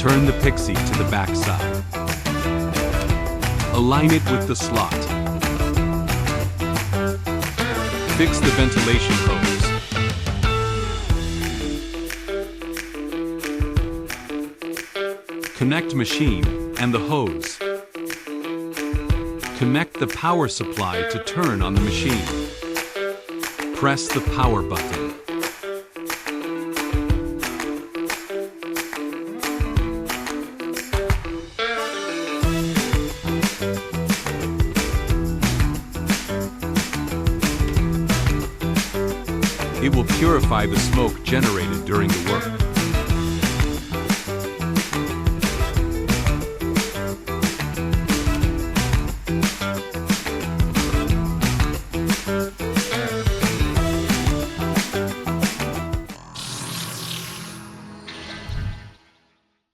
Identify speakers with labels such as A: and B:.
A: Turn the Pixi to the back side. Align it with the slot. Fix the ventilation hose. Connect machine and the hose. Connect the power supply to turn on the machine. Press the power button. It will purify the smoke generated during the work.